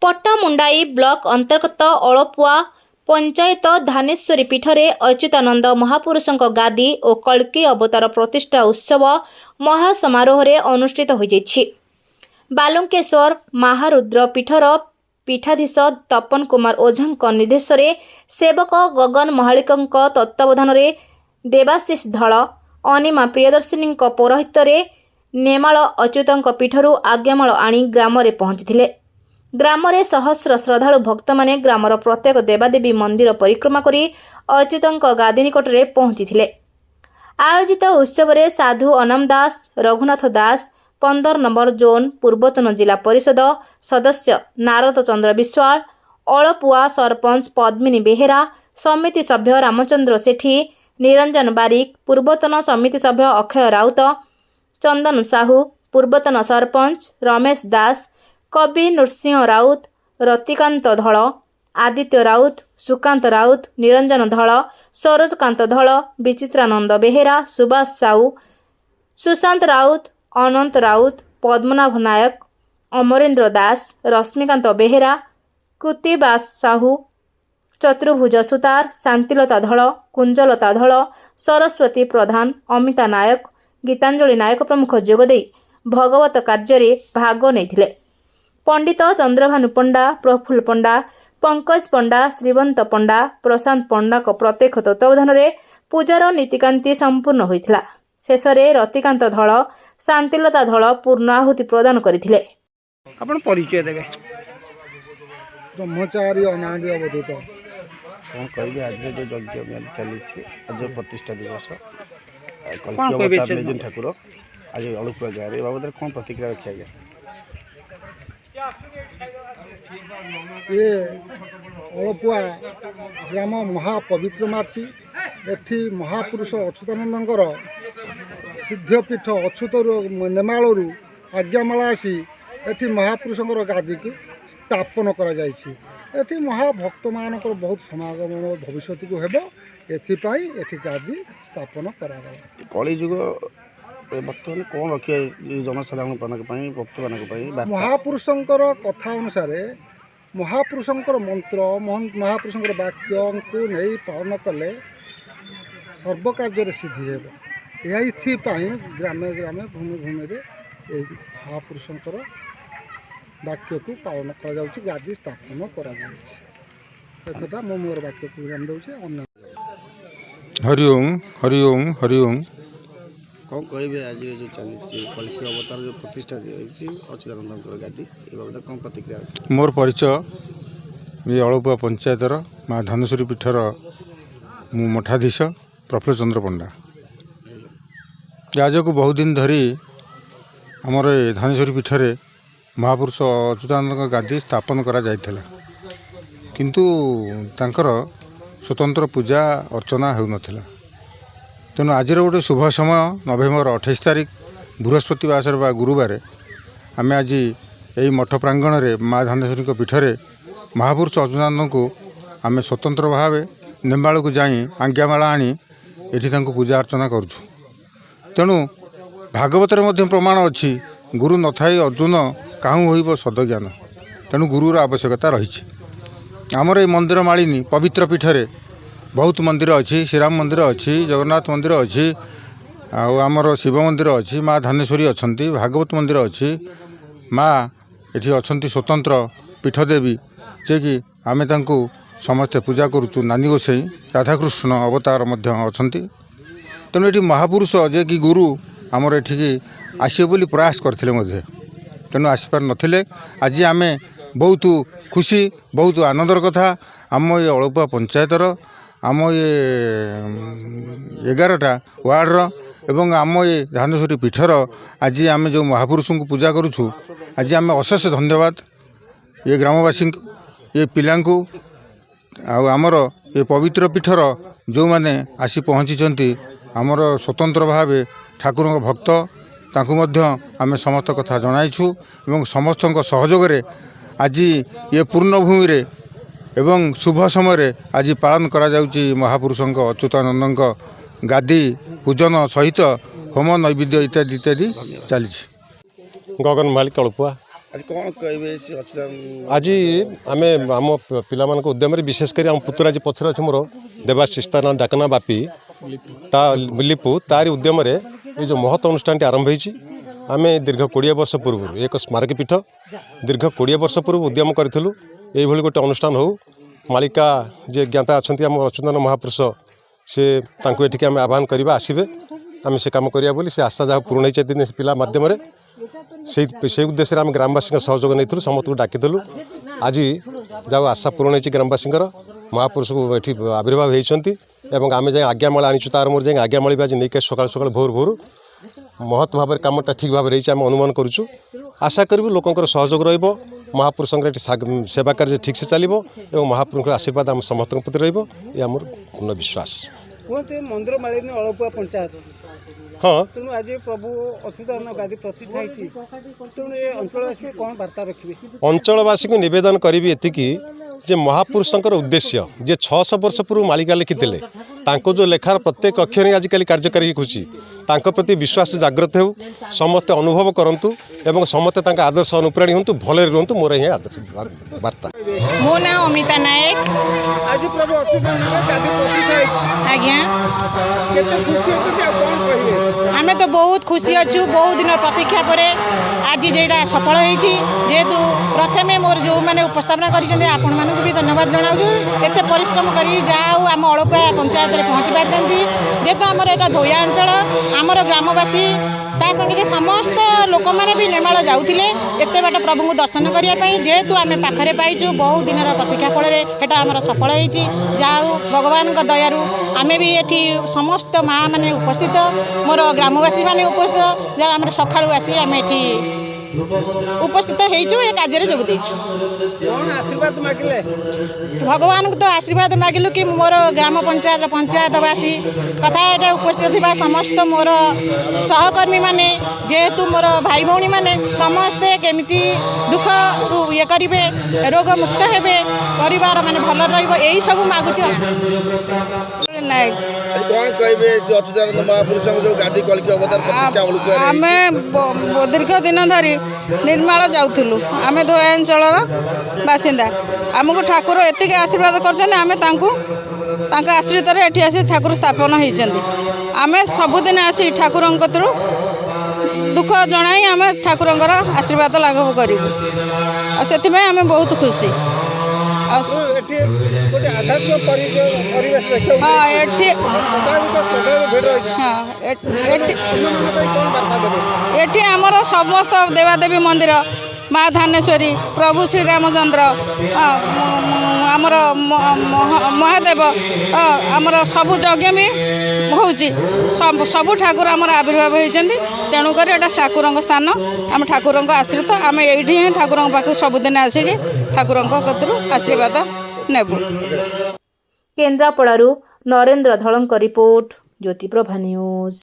पट्टामुंडाई block अंतर्गत अळपुआ पंचायत धानेश्वरी पीठरे अच्युतानंद महापुरुषों गादी और कल्की अवतार प्रतिष्ठा उत्सव महासमारोह अनुष्ठित हो जाइछि। बालुंकेश्वर महारुद्र पीठर पीठाधीश तपन कुमार ओझा निर्देशन सेवक गगन महालिक तत्वावधान देवाशीष धल अनिमा प्रियदर्शिनी पौरोहित नेमाल अच्युतों पीठरू आज्ञामाल आनी ग्राम में पहुंची। ग्राम में सहस्र श्रद्धालु भक्त माने ग्रामर प्रत्येक देवादेवी मंदिर परिक्रमा करी अच्युतों गादी निकट में पहुंची। आयोजित उत्सव में साधु अनम दास रघुनाथ दास 15 नंबर जोन पूर्वतन जिला परिषद सदस्य नारद चंद्र विश्वाल अळपुआ सरपंच पद्मिनी बेहेरा समिति सभ्य रामचंद्र सेठी निरंजन बारिक पूर्वतन समिति सभ्य अक्षय राउत चंदन साहू पूर्वतन सरपंच रमेश दास कवि नृसिंह राउत रतिकांत धल आदित्य राउत सुकांत राउत निरंजन धल सरोजकांत धल विचित्रानंद बेहेरा सुभाष साहू सुशांत राउत अनंत राउत पद्मनाभ नायक अमरेंद्र दास रश्मिकांत बेहेरा कृतिबास साहू चतुर्भुज सुतार शांतिलता धल कुंजलता धल सरस्वती प्रधान अमिता नायक गीतांजलि नायक प्रमुख जोगदे भगवत कार्य भाग नहीं। पंडित चंद्रभानु पंडा प्रफुल्ल पंडा पंकज पंडा श्रीवंत पंडा प्रशांत पंडा प्रत्येक तत्वावधान पूजार नीतिकांति संपूर्ण होता। शेष में रतिकांत धल शांतिलता धल पूर्ण आहुति प्रदान करथिले। आपण परिचय देबे। ब्रह्मचारी अनादि अवधूत कौन कहबे आज जो यज्ञ चली आज प्रतिष्ठा दिवस ठाकुर आज अळपुआ गाँव बाबद कौन प्रतिक्रिया रखा गया? ये अळपुआ ग्राम महापवित्र माटी एठी महापुरुष अच्युतानंदर सिद्धपीठ अच्युत नेमालू आज्ञामाला आसी एठी महापुरुषर गादी को स्थापन करा जायछि। एठी महाभक्त मानकर बहुत समागम भविष्य को हेबो एथिपाई एठी गादी स्थापन करा गला। कली जुग बर्तमान कौन रखिए जनसाधारण भक्त मान महापुरुषंकर कथा अनुसार महापुरुषंकर मंत्र महापुरुषंकर वाक्य को नहीं पालन कले सर्व कार्य सिद्धि हेबाई ग्रामे ग्रामे भूमि भूमि महापुरुषंकर वाक्य को पालन करा गादी स्थापन करा मो मोर वाक्य को ध्यान दूसरे। हरिओम हरिओम हरिओम। कौन कहबे आज जो चली कल्की अवतार जो प्रतिष्ठा दी अच्युतानंद गादी बाबद कौन प्रतिक्रिया? मोर परिचय ये अळपुआ पंचायतर माँ धानेश्वरी पीठर मु मठाधीश प्रफुल्ल चंद्र पंडा। आज को बहुत दिन धरी आमर धानेश्वरी पीठरे महापुरुष अच्युतानंद गादी स्थापन करा जायथिला, किंतु तांकर स्वतंत्र पूजा अर्चना होउनथिला। तेणु आज गोटे शुभ समय नवेम्बर 28 तारिख बृहस्पतिवार बा गुरुवार आम आज यही मठ प्रांगण में माँ धानेश्वरी पीठरे महापुरुष अच्युतानंद को आम स्वतंत्र भाव नेमाल को जाई आज्ञामाला आनी एठी पूजा अर्चना करुछु। तेणु भागवत प्रमाण अच्छी गुरु नथाई अर्जुन काहू होइब सदज्ञान। तेणु गुरुर आवश्यकता रही। आमर ये मंदिर मालिनी पवित्र पीठरे बहुत मंदिर अच्छी, श्रीराम मंदिर अच्छी, जगन्नाथ मंदिर अच्छी, आमर शिव मंदिर अच्छी, माँ धानेश्वरी अच्छी, भागवत मंदिर अच्छी, माँ एठी अच्छी स्वतंत्र पीठदेवी जे कि आमे तांको समस्ते पूजा करुचु। नानी गोसाई राधाकृष्ण अवतार मध्य अच्छी। तेणु ये महापुरुष जे कि गुरु आमर एठिकी आसिबे बोली प्रयास करथिले मध्य, तेणु आसीपार नथिले। आज आमे बहुत खुशी बहुत आनंदर कथा आम ये अळपुआ पंचायतर आम ये 11टा वार्डर एवं आम ये धानेश्वरी पीठर आज आम जो महापुरुष को पूजा करुछु। आज आम अशेष धन्यवाद ये ग्रामवासी ये पिला आमर ये पवित्र पीठर जो मैंने आसी पहुँची आमर स्वतंत्र भाव ठाकुर भक्त ताकू आम समस्त कथा जनाइछु एवं समस्त सहयोग आज ये पूर्णभूमि रे एवं शुभ समय आज पालन करा जाउची महापुरुषों अच्युतानंद गादी पूजन सहित होम नैवेद्य इत्यादि इत्यादि चली। गगन मालिक अळपुआ आज कौन कहे से अच्युतानंद आज आम आम पिला उद्यम विशेषकर आम पुत्र आज पचर अच्छे मोर देवाशीष तार डाकना बापी लिपु तारी उद्यम ये जो महत्व अनुष्ठान आरंभ होती आम दीर्घ 20 वर्ष पूर्व एक स्मारक पीठ दीर्घ 20 वर्ष पूर्व उद्यम करूँ ये गोटे अनुष्ठान हो मालिका जे ज्ञाता अच्छा आम अच्युतानंद महापुरुष से ये आम आह्वान करवा आसबे आम से कम करा बोली से आशा जहाँ पूर्ण होती पिला मध्यम से उद्देश्य आम ग्रामवासी सहयोग नहीं समस्त को डाकिलु आज जहाँ आशा पूर्ण होती ग्रामवासी महापुरुष को ये आविर्भाव होती आम जाए आज्ञामाला आनीचु तार मोर जाए आज्ञामाली आज नहीं सकाल सकाल भोर भोर महत्व भाव कामटा ठीक भाव रही आम अनुमान करुँ आशा करूँ लोकंर सहयोग महापुरुषों सेवा कार्य ठीक से चलो और महापुरुष आशीर्वाद आम समस्त प्रति रही आम पूर्ण विश्वास मंदिर मालिनी अड़पुआ पंचायत हाँ तेणु आज प्रभु अच्युतानंद गादी प्रतिष्ठा होती तेणु ये अंचलवासी कौन वार्ता रखिए अंचलवासी को निवेदन करी एतिकी जे महापुरुषों उद्देश्य जे 600 वर्ष पूर्व मालिका लिखिते जो लेखार प्रत्येक अक्षर ही आजिकल कार्यकारी खुशी प्रति विश्वास जागृत हो समस्ते अनुभव करूँ एवं समस्ते आदर्श अनुप्राणी हूँ भले रुहतु मोर ही आदर्श वार्ता मो ना अमिता नायक आज प्रभु अच्युतानंद गादी प्रतिष्ठा आज्ञा केते खुशी होती कौन कहिए आम तो बहुत खुशी अच्छु बहुत दिन प्रतीक्षा पर आज जेटा सफल होती जेहेतु प्रथम मोर जो मैंने उपस्थापना कर भी धन्यवाद जनाऊँ एत परिश्रम कर आम अड़पुआ पंचायत में पहुँची पार्टी जेहेतु आमर यहाँ धोया अंचल आमर ग्रामवासी ता संगे समस्त लोक मैंने भी नेमाल जाऊे एत बाट प्रभु को दर्शन करने जेहेतु आम पाखे पाइचु बहुत दिन प्रतीक्षा फल एटा आमर सफल होती जाऊ भगवान दयारू आम भी ये समस्त माँ मैंने उपस्थित मोर ग्रामवासी मैंने उपस्थित जहाँ आम सका आसी आम ये उपस्थित होइचु ए कार्य जोग देइचु कौन आशीर्वाद मागिले भगवान को तो आशीर्वाद मागिलु कि मोर ग्राम पंचायतवासी तथा ये उपस्थित थिबा समस्त मोर सहकर्मी माने जेहेतु मोर भाई भौणी माने समस्ते केमिति दुख ये करिवे रोग मुक्त हेबे परिवार माने भल रहिबो एई सब मागुछु नायक आज कौन कहे अच्युतानंद महापुरुष जो गादी कल्की अवतार प्रतिष्ठा आम दीर्घ दिन धरी निर्माल जाऊँ आम धोया अंचल बासिंदा आमको ठाकुर एति आशीर्वाद कर आश्रित ये आसी ठाकुर स्थापन होती आम सबुदिन आसी ठाकुर दुख जनाई आम ठाकुर आशीर्वाद लाघव करूँ से आम बहुत खुशी एटी आमर समस्त देवादेवी मंदिर माँ धानेश्वरी प्रभु श्री रामचंद्र आमर महादेव आमर सबु यज्ञ भी होची सबु ठाकुर आमर आविर्भाव होती तेणुक ठाकुर स्थान आम ठाकुर आश्रित आम ये ठाकुर पाक सबुदिन आसिक ठाकुर आशीर्वाद नेबु। केन्द्रापड़ारू नरेंद्र धलंक रिपोर्ट ज्योतिप्रभा न्यूज।